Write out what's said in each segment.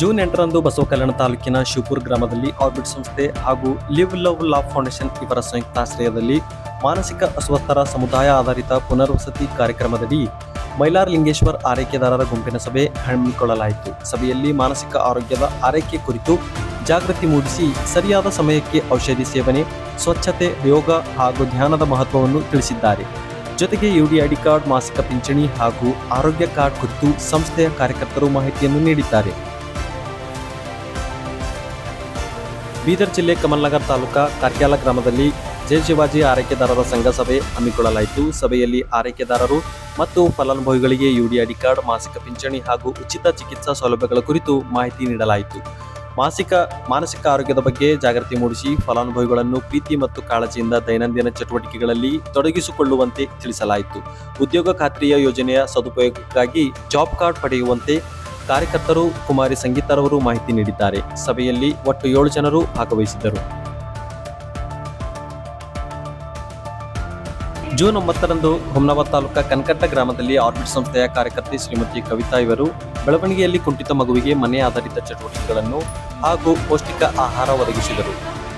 June 8ರಂದು Basavakalyan ತಾಲೂಕಿನ ಶಿವಪುರ ಗ್ರಾಮದಲ್ಲಿ orbit ಸಂಸ್ಥೆ ಹಾಗೂ ಲಿವ್ ಲವ್ ಲಾವ್ ಫೌಂಡೇಶನ್ ಇವರ ಸಂಯುಕ್ತಾಶ್ರಯದಲ್ಲಿ ಮಾನಸಿಕ ಅಸ್ವಸ್ಥರ ಸಮುದಾಯ ಆಧಾರಿತ ಪುನರ್ವಸತಿ ಕಾರ್ಯಕ್ರಮದಡಿ ಮೈಲಾರ್ ಲಿಂಗೇಶ್ವರ್ ಆರೈಕೆದಾರರ ಗುಂಪಿನ ಸಭೆ ಹಮ್ಮಿಕೊಳ್ಳಲಾಯಿತು. ಸಭೆಯಲ್ಲಿ ಮಾನಸಿಕ ಆರೋಗ್ಯದ ಆರೈಕೆ ಕುರಿತು ಜಾಗೃತಿ ಮೂಡಿಸಿ ಸರಿಯಾದ ಸಮಯಕ್ಕೆ ಔಷಧಿ ಸೇವನೆ, ಸ್ವಚ್ಛತೆ, ಯೋಗ ಹಾಗೂ ಧ್ಯಾನದ ಮಹತ್ವವನ್ನು ತಿಳಿಸಿದ್ದಾರೆ. ಜೊತೆಗೆ ಯುಡಿಐಡಿ ಕಾರ್ಡ್, ಮಾಸಿಕ ಪಿಂಚಣಿ ಹಾಗೂ ಆರೋಗ್ಯ ಕಾರ್ಡ್ ಕುರಿತು ಸಂಸ್ಥೆಯ ಕಾರ್ಯಕರ್ತರು ಮಾಹಿತಿಯನ್ನು ನೀಡಿದ್ದಾರೆ. ಬೀದರ್ ಜಿಲ್ಲೆ ಕಮಲ್ನಗರ್ ತಾಲೂಕಾ ಕಾರ್ಕ್ಯಾಲ ಗ್ರಾಮದಲ್ಲಿ ಜೈ ಶಿವಾಜಿ ಆರೈಕೆದಾರರ ಸಂಘ ಸಭೆ ಹಮ್ಮಿಕೊಳ್ಳಲಾಯಿತು. ಸಭೆಯಲ್ಲಿ ಆರೈಕೆದಾರರು ಮತ್ತು ಫಲಾನುಭವಿಗಳಿಗೆ ಯುಡಿಐಡಿ ಕಾರ್ಡ್, ಮಾಸಿಕ ಪಿಂಚಣಿ ಹಾಗೂ ಉಚಿತ ಚಿಕಿತ್ಸಾ ಸೌಲಭ್ಯಗಳ ಕುರಿತು ಮಾಹಿತಿ ನೀಡಲಾಯಿತು. ಮಾನಸಿಕ ಆರೋಗ್ಯದ ಬಗ್ಗೆ ಜಾಗೃತಿ ಮೂಡಿಸಿ ಫಲಾನುಭವಿಗಳನ್ನು ಪ್ರೀತಿ ಮತ್ತು ಕಾಳಜಿಯಿಂದ ದೈನಂದಿನ ಚಟುವಟಿಕೆಗಳಲ್ಲಿ ತೊಡಗಿಸಿಕೊಳ್ಳುವಂತೆ ತಿಳಿಸಲಾಯಿತು. ಉದ್ಯೋಗ ಖಾತ್ರಿಯ ಯೋಜನೆಯ ಸದುಪಯೋಗಕ್ಕಾಗಿ ಜಾಬ್ ಕಾರ್ಡ್ ಪಡೆಯುವಂತೆ ಕಾರ್ಯಕರ್ತರು ಕುಮಾರಿ ಸಂಗೀತರವರು ಮಾಹಿತಿ ನೀಡಿದ್ದಾರೆ. ಸಭೆಯಲ್ಲಿ ಒಟ್ಟು 7 ಜನರು ಭಾಗವಹಿಸಿದ್ದರು. ಜೂನ್ 9ರಂದು ಹುಮ್ನಾಬಾದ್ ತಾಲೂಕಾ ಕನಕಟ್ಟ ಗ್ರಾಮದಲ್ಲಿ ಆರ್ಬಿಟ್ ಸಂಸ್ಥೆಯ ಕಾರ್ಯಕರ್ತೆ ಶ್ರೀಮತಿ ಕವಿತಾ ಇವರು ಬೆಳವಣಿಗೆಯಲ್ಲಿ ಕುಂಠಿತ ಮಗುವಿಗೆ ಮನೆ ಆಧಾರಿತ ಚಟುವಟಿಕೆಗಳನ್ನು ಹಾಗೂ ಪೌಷ್ಟಿಕ ಆಹಾರ ಒದಗಿಸಿದರು.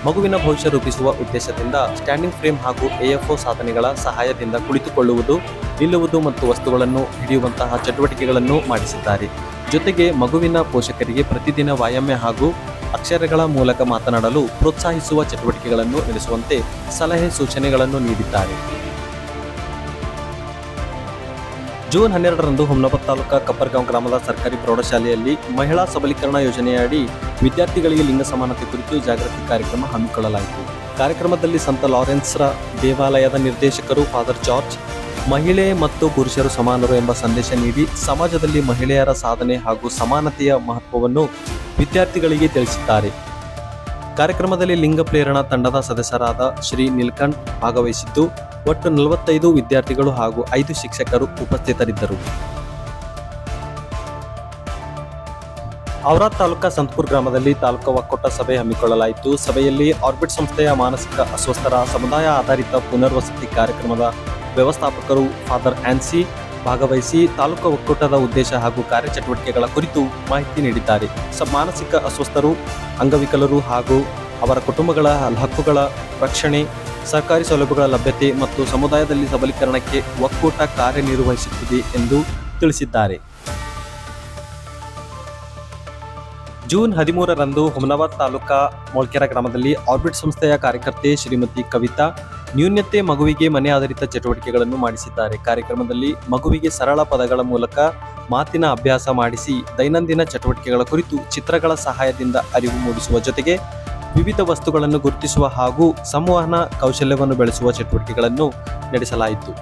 ಮಗುವಿನ ಭವಿಷ್ಯ ರೂಪಿಸುವ ಉದ್ದೇಶದಿಂದ ಸ್ಟ್ಯಾಂಡಿಂಗ್ ಫ್ರೇಮ್ ಹಾಗೂ AFO ಸಾಧನೆಗಳ ಸಹಾಯದಿಂದ ಕುಳಿತುಕೊಳ್ಳುವುದು, ನಿಲ್ಲುವುದು ಮತ್ತು ವಸ್ತುಗಳನ್ನು ಹಿಡಿಯುವಂತಹ ಚಟುವಟಿಕೆಗಳನ್ನು ಮಾಡಿಸಿದ್ದಾರೆ. ಜೊತೆಗೆ ಮಗುವಿನ ಪೋಷಕರಿಗೆ ಪ್ರತಿದಿನ ವ್ಯಾಯಾಮ ಹಾಗೂ ಅಕ್ಷರಗಳ ಮೂಲಕ ಮಾತನಾಡಲು ಪ್ರೋತ್ಸಾಹಿಸುವ ಚಟುವಟಿಕೆಗಳನ್ನು ನಡೆಸುವಂತೆ ಸಲಹೆ ಸೂಚನೆಗಳನ್ನು ನೀಡಿದ್ದಾರೆ. ಜೂನ್ 12ರಂದು ಹುಮ್ನಾಬಾದ್ ತಾಲೂಕಾ ಕಪ್ಪರ್ಗಾಂವ್ ಗ್ರಾಮದ ಸರ್ಕಾರಿ ಪ್ರೌಢಶಾಲೆಯಲ್ಲಿ ಮಹಿಳಾ ಸಬಲೀಕರಣ ಯೋಜನೆಯಡಿ ವಿದ್ಯಾರ್ಥಿಗಳಿಗೆ ಲಿಂಗ ಸಮಾನತೆ ಕುರಿತು ಜಾಗೃತಿ ಕಾರ್ಯಕ್ರಮ ಹಮ್ಮಿಕೊಳ್ಳಲಾಯಿತು. ಕಾರ್ಯಕ್ರಮದಲ್ಲಿ ಸಂತ ಲಾರೆನ್ಸ್ರ ದೇವಾಲಯದ ನಿರ್ದೇಶಕರು ಫಾದರ್ ಜಾರ್ಜ್ ಮಹಿಳೆ ಮತ್ತು ಪುರುಷರು ಸಮಾನರು ಎಂಬ ಸಂದೇಶ ನೀಡಿ ಸಮಾಜದಲ್ಲಿ ಮಹಿಳೆಯರ ಸಾಧನೆ ಹಾಗೂ ಸಮಾನತೆಯ ಮಹತ್ವವನ್ನು ವಿದ್ಯಾರ್ಥಿಗಳಿಗೆ ತಿಳಿಸಿದ್ದಾರೆ. ಕಾರ್ಯಕ್ರಮದಲ್ಲಿ ಲಿಂಗ ಪ್ರೇರಣಾ ತಂಡದ ಸದಸ್ಯರಾದ ಶ್ರೀ ನೀಲಕಂಠ್ ಭಾಗವಹಿಸಿದ್ದು, ಒಟ್ಟು 45 ವಿದ್ಯಾರ್ಥಿಗಳು ಹಾಗೂ 5 ಶಿಕ್ಷಕರು ಉಪಸ್ಥಿತರಿದ್ದರು. ಔರಾದ್ ತಾಲೂಕಾ ಸಂತಪುರ ಗ್ರಾಮದಲ್ಲಿ ತಾಲೂಕಾ ಒಕ್ಕೂಟ ಸಭೆ ಹಮ್ಮಿಕೊಳ್ಳಲಾಯಿತು. ಸಭೆಯಲ್ಲಿ ಆರ್ಬಿಟ್ ಸಂಸ್ಥೆಯ ಮಾನಸಿಕ ಅಸ್ವಸ್ಥರ ಸಮುದಾಯ ಆಧಾರಿತ ಪುನರ್ವಸತಿ ಕಾರ್ಯಕ್ರಮದ ವ್ಯವಸ್ಥಾಪಕರು ಫಾದರ್ ಆನ್ಸಿ ಭಾಗವಹಿಸಿ ತಾಲೂಕಾ ಒಕ್ಕೂಟದ ಉದ್ದೇಶ ಹಾಗೂ ಕಾರ್ಯಚಟುವಟಿಕೆಗಳ ಕುರಿತು ಮಾಹಿತಿ ನೀಡಿದ್ದಾರೆ. ಮಾನಸಿಕ ಅಸ್ವಸ್ಥರು, ಅಂಗವಿಕಲರು ಹಾಗೂ ಅವರ ಕುಟುಂಬಗಳ ಹಕ್ಕುಗಳ ರಕ್ಷಣೆ, ಸರ್ಕಾರಿ ಸೌಲಭ್ಯಗಳ ಲಭ್ಯತೆ ಮತ್ತು ಸಮುದಾಯದಲ್ಲಿ ಸಬಲೀಕರಣಕ್ಕೆ ಒಕ್ಕೂಟ ಕಾರ್ಯನಿರ್ವಹಿಸುತ್ತಿದೆ ಎಂದು ತಿಳಿಸಿದ್ದಾರೆ. ಜೂನ್ 13ರಂದು ಹುಮ್ನಾಬಾದ್ ತಾಲೂಕಾ ಮೊಳ್ಕೆರೆ ಗ್ರಾಮದಲ್ಲಿ ಆರ್ಬಿಟ್ ಸಂಸ್ಥೆಯ ಕಾರ್ಯಕರ್ತೆ ಶ್ರೀಮತಿ ಕವಿತಾ ನ್ಯೂನ್ಯತೆ ಮಗುವಿಗೆ ಮನೆ ಆಧಾರಿತ ಚಟುವಟಿಕೆಗಳನ್ನು ಮಾಡಿಸಿದ್ದಾರೆ. ಕಾರ್ಯಕ್ರಮದಲ್ಲಿ ಮಗುವಿಗೆ ಸರಳ ಪದಗಳ ಮೂಲಕ ಮಾತಿನ ಅಭ್ಯಾಸ ಮಾಡಿಸಿ ದೈನಂದಿನ ಚಟುವಟಿಕೆಗಳ ಕುರಿತು ಚಿತ್ರಗಳ ಸಹಾಯದಿಂದ ಅರಿವು ಮೂಡಿಸುವ ಜೊತೆಗೆ ವಿವಿಧ ವಸ್ತುಗಳನ್ನು ಗುರುತಿಸುವ ಹಾಗೂ ಸಂವಹನ ಕೌಶಲ್ಯವನ್ನು ಬೆಳೆಸುವ ಚಟುವಟಿಕೆಗಳನ್ನು ನಡೆಸಲಾಯಿತು.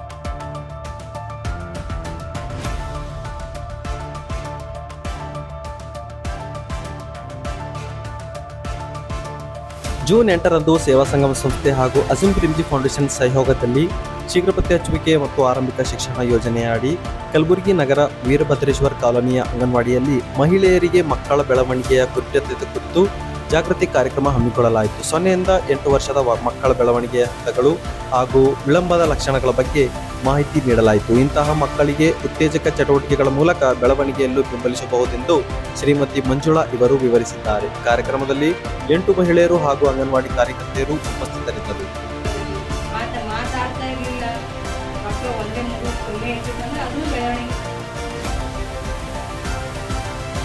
ಜೂನ್ 8ರಂದು ಸೇವಾ ಸಂಗಮ ಸಂಸ್ಥೆ ಹಾಗೂ ಅಜೀಂ ಪ್ರೇಮ್ಜಿ ಫೌಂಡೇಶನ್ ಸಹಯೋಗದಲ್ಲಿ ಶೀಘ್ರ ಪತ್ತೆ ಹಚ್ಚುವಿಕೆ ಮತ್ತು ಆರಂಭಿಕ ಶಿಕ್ಷಣ ಯೋಜನೆಯ ಅಡಿ ಕಲಬುರಗಿ ನಗರ ವೀರಭದ್ರೇಶ್ವರ ಕಾಲೋನಿಯ ಅಂಗನವಾಡಿಯಲ್ಲಿ ಮಹಿಳೆಯರಿಗೆ ಮಕ್ಕಳ ಬೆಳವಣಿಗೆಯ ಕುರಿತು ಜಾಗೃತಿ ಕಾರ್ಯಕ್ರಮ ಹಮ್ಮಿಕೊಳ್ಳಲಾಯಿತು. 0 ರಿಂದ 8 ವರ್ಷದ ಮಕ್ಕಳ ಬೆಳವಣಿಗೆಯ ಹಂತಗಳು ಹಾಗೂ ವಿಳಂಬದ ಲಕ್ಷಣಗಳ ಬಗ್ಗೆ ಮಾಹಿತಿ ನೀಡಲಾಯಿತು. ಇಂತಹ ಮಕ್ಕಳಿಗೆ ಉತ್ತೇಜಕ ಚಟುವಟಿಕೆಗಳ ಮೂಲಕ ಬೆಳವಣಿಗೆಯನ್ನು ಬೆಂಬಲಿಸಬಹುದೆಂದು ಶ್ರೀಮತಿ ಮಂಜುಳಾ ಇವರು ವಿವರಿಸಿದ್ದಾರೆ. ಕಾರ್ಯಕ್ರಮದಲ್ಲಿ 8 ಮಹಿಳೆಯರು ಹಾಗೂ ಅಂಗನವಾಡಿ ಕಾರ್ಯಕರ್ತೆಯರು ಉಪಸ್ಥಿತರಿದ್ದರು.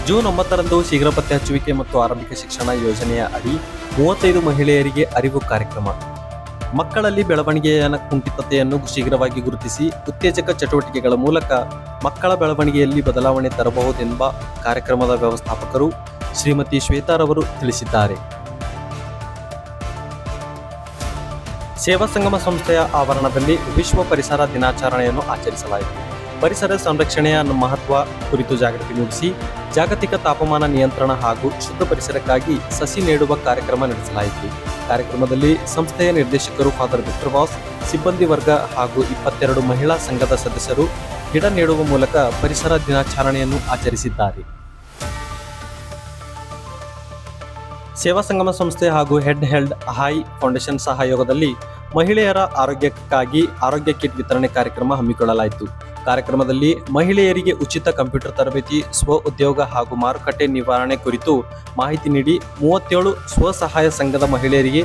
ಜೂನ್ 9ರಂದು ಶೀಘ್ರ ಪತ್ತೆ ಹಚ್ಚುವಿಕೆ ಮತ್ತು ಆರಂಭಿಕ ಶಿಕ್ಷಣ ಯೋಜನೆಯ ಅಡಿ 35 ಮಹಿಳೆಯರಿಗೆ ಅರಿವು ಕಾರ್ಯಕ್ರಮ. ಮಕ್ಕಳಲ್ಲಿ ಬೆಳವಣಿಗೆಯ ಕುಂಠಿತತೆಯನ್ನು ಶೀಘ್ರವಾಗಿ ಗುರುತಿಸಿ ಉತ್ತೇಜಕ ಚಟುವಟಿಕೆಗಳ ಮೂಲಕ ಮಕ್ಕಳ ಬೆಳವಣಿಗೆಯಲ್ಲಿ ಬದಲಾವಣೆ ತರಬಹುದೆಂಬ ಕಾರ್ಯಕ್ರಮದ ವ್ಯವಸ್ಥಾಪಕರು ಶ್ರೀಮತಿ ಶ್ವೇತಾರವರು ತಿಳಿಸಿದ್ದಾರೆ. ಸೇವಾ ಸಂಗಮ ಸಂಸ್ಥೆಯ ಆವರಣದಲ್ಲಿ ವಿಶ್ವ ಪರಿಸರ ದಿನಾಚರಣೆಯನ್ನು ಆಚರಿಸಲಾಯಿತು. ಪರಿಸರ ಸಂರಕ್ಷಣೆಯ ಮಹತ್ವ ಕುರಿತು ಜಾಗೃತಿ ಮೂಡಿಸಿ ಜಾಗತಿಕ ತಾಪಮಾನ ನಿಯಂತ್ರಣ ಹಾಗೂ ಶುದ್ಧ ಪರಿಸರಕ್ಕಾಗಿ ಸಸಿ ನೆಡುವ ಕಾರ್ಯಕ್ರಮ ನಡೆಸಲಾಯಿತು. ಕಾರ್ಯಕ್ರಮದಲ್ಲಿ ಸಂಸ್ಥೆಯ ನಿರ್ದೇಶಕರು ಫಾದರ್ ವಿಕ್ಟರ್ ವಾಸ್, ಸಿಬ್ಬಂದಿ ವರ್ಗ ಹಾಗೂ 22 ಮಹಿಳಾ ಸಂಘದ ಸದಸ್ಯರು ಗಿಡ ನೆಡುವ ಮೂಲಕ ಪರಿಸರ ದಿನಾಚರಣೆಯನ್ನು ಆಚರಿಸಿದ್ದಾರೆ. ಸೇವಾ ಸಂಗಮ ಸಂಸ್ಥೆ ಹಾಗೂ ಹೆಡ್ ಹೆಲ್ಡ್ ಹೈ ಫೌಂಡೇಶನ್ ಸಹಯೋಗದಲ್ಲಿ ಮಹಿಳೆಯರ ಆರೋಗ್ಯಕ್ಕಾಗಿ ಆರೋಗ್ಯ ಕಿಟ್ ವಿತರಣೆ ಕಾರ್ಯಕ್ರಮ ಹಮ್ಮಿಕೊಳ್ಳಲಾಯಿತು. ಕಾರ್ಯಕ್ರಮದಲ್ಲಿ ಮಹಿಳೆಯರಿಗೆ ಉಚಿತ ಕಂಪ್ಯೂಟರ್ ತರಬೇತಿ, ಸ್ವ ಉದ್ಯೋಗ ಹಾಗೂ ಮಾರುಕಟ್ಟೆ ನಿವಾರಣೆ ಕುರಿತು ಮಾಹಿತಿ ನೀಡಿ 37 ಸ್ವಸಹಾಯ ಸಂಘದ ಮಹಿಳೆಯರಿಗೆ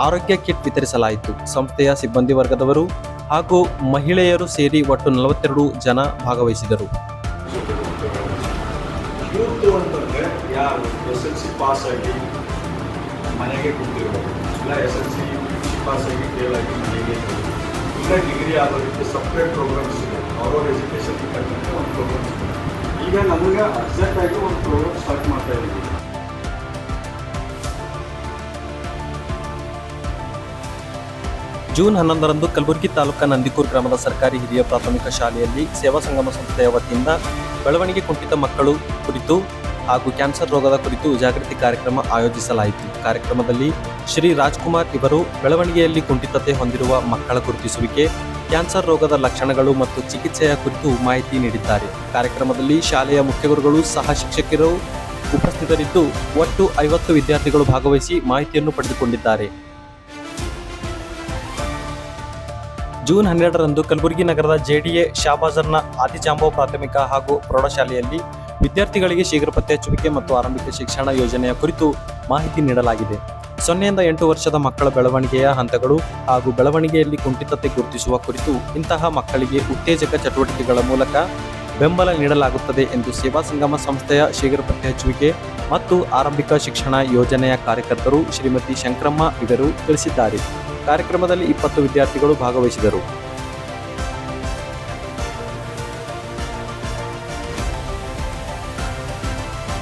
ಆರೋಗ್ಯ ಕಿಟ್ ವಿತರಿಸಲಾಯಿತು. ಸಂಸ್ಥೆಯ ಸಿಬ್ಬಂದಿ ವರ್ಗದವರು ಹಾಗೂ ಮಹಿಳೆಯರು ಸೇರಿ ಒಟ್ಟು 42 ಜನ ಭಾಗವಹಿಸಿದರು. ಯೂತ್ ಅಂತಂದರೆ ಯಾರು SLC ಪಾಸ್ ಆಗಿ ಮನೆಗೆ ಕೂತಿರ್ಬೋದು, ಇಲ್ಲ SLC ಪಾಸ್ ಆಗಿ ಫೇಲ್ ಆಗಿ ಮನೆಗೆ ಇರ್ಬೋದು, ಇಲ್ಲ ಡಿಗ್ರಿ ಆಗೋದಕ್ಕೆ ಸಪ್ರೇಟ್ ಪ್ರೋಗ್ರಾಮ್ಸ್ ಇದೆ. ಅವ್ರವ್ರ ಎಜುಕೇಷನ್ಗೆ ತಕ್ಕಂತೆ ಒಂದು ಪ್ರೋಗ್ರಾಮ್ಸ್ ಇದೆ. ಈಗ ನಮಗೆ ಅರ್ಜೆಂಟಾಗಿ ಒಂದು ಪ್ರೋಗ್ರಾಮ್ ಸ್ಟಾರ್ಟ್ ಮಾಡ್ತಾ ಇದ್ದೀವಿ. ಜೂನ್ 11ರಂದು ಕಲಬುರಗಿ ತಾಲೂಕಾ ನಂದಿಕೂರ್ ಗ್ರಾಮದ ಸರ್ಕಾರಿ ಹಿರಿಯ ಪ್ರಾಥಮಿಕ ಶಾಲೆಯಲ್ಲಿ ಸೇವಾ ಸಂಗಮ ಸಂಸ್ಥೆಯ ವತಿಯಿಂದ ಬೆಳವಣಿಗೆ ಕುಂಠಿತ ಮಕ್ಕಳು ಕುರಿತು ಹಾಗೂ ಕ್ಯಾನ್ಸರ್ ರೋಗದ ಕುರಿತು ಜಾಗೃತಿ ಕಾರ್ಯಕ್ರಮ ಆಯೋಜಿಸಲಾಯಿತು. ಕಾರ್ಯಕ್ರಮದಲ್ಲಿ ಶ್ರೀ ರಾಜ್ಕುಮಾರ್ ಇವರು ಬೆಳವಣಿಗೆಯಲ್ಲಿ ಕುಂಠಿತತೆ ಹೊಂದಿರುವ ಮಕ್ಕಳ ಗುರುತಿಸುವಿಕೆ, ಕ್ಯಾನ್ಸರ್ ರೋಗದ ಲಕ್ಷಣಗಳು ಮತ್ತು ಚಿಕಿತ್ಸೆಯ ಕುರಿತು ಮಾಹಿತಿ ನೀಡಿದ್ದಾರೆ. ಕಾರ್ಯಕ್ರಮದಲ್ಲಿ ಶಾಲೆಯ ಮುಖ್ಯಗುರುಗಳು ಸಹ ಶಿಕ್ಷಕರು ಉಪಸ್ಥಿತರಿದ್ದು ಒಟ್ಟು 50 ವಿದ್ಯಾರ್ಥಿಗಳು ಭಾಗವಹಿಸಿ ಮಾಹಿತಿಯನ್ನು ಪಡೆದುಕೊಂಡಿದ್ದಾರೆ. ಜೂನ್ 12ರಂದು ಕಲಬುರಗಿ ನಗರದ JDA ಶಾಬಾಜರ್ನ ಆದಿಜಾಂಬೋ ಪ್ರಾಥಮಿಕ ಹಾಗೂ ಪ್ರೌಢಶಾಲೆಯಲ್ಲಿ ವಿದ್ಯಾರ್ಥಿಗಳಿಗೆ ಶೀಘ್ರ ಪತ್ತೆ ಹಚ್ಚುವಿಕೆ ಮತ್ತು ಆರಂಭಿಕ ಶಿಕ್ಷಣ ಯೋಜನೆಯ ಕುರಿತು ಮಾಹಿತಿ ನೀಡಲಾಗಿದೆ. 0 ಯಿಂದ 8 ವರ್ಷದ ಮಕ್ಕಳ ಬೆಳವಣಿಗೆಯ ಹಂತಗಳು ಹಾಗೂ ಬೆಳವಣಿಗೆಯಲ್ಲಿ ಕುಂಠಿತತೆ ಗುರುತಿಸುವ ಕುರಿತು ಇಂತಹ ಮಕ್ಕಳಿಗೆ ಉತ್ತೇಜಕ ಚಟುವಟಿಕೆಗಳ ಮೂಲಕ ಬೆಂಬಲ ನೀಡಲಾಗುತ್ತದೆ ಎಂದು ಸೇವಾ ಸಂಗಮ ಸಂಸ್ಥೆಯ ಶೀಘ್ರ ಪತ್ತೆ ಹಚ್ಚುವಿಕೆ ಮತ್ತು ಆರಂಭಿಕ ಶಿಕ್ಷಣ ಯೋಜನೆಯ ಕಾರ್ಯಕರ್ತರು ಶ್ರೀಮತಿ ಶಂಕರಮ್ಮ ಇವರು ತಿಳಿಸಿದ್ದಾರೆ. ಕಾರ್ಯಕ್ರಮದಲ್ಲಿ 20 ವಿದ್ಯಾರ್ಥಿಗಳು ಭಾಗವಹಿಸಿದರು.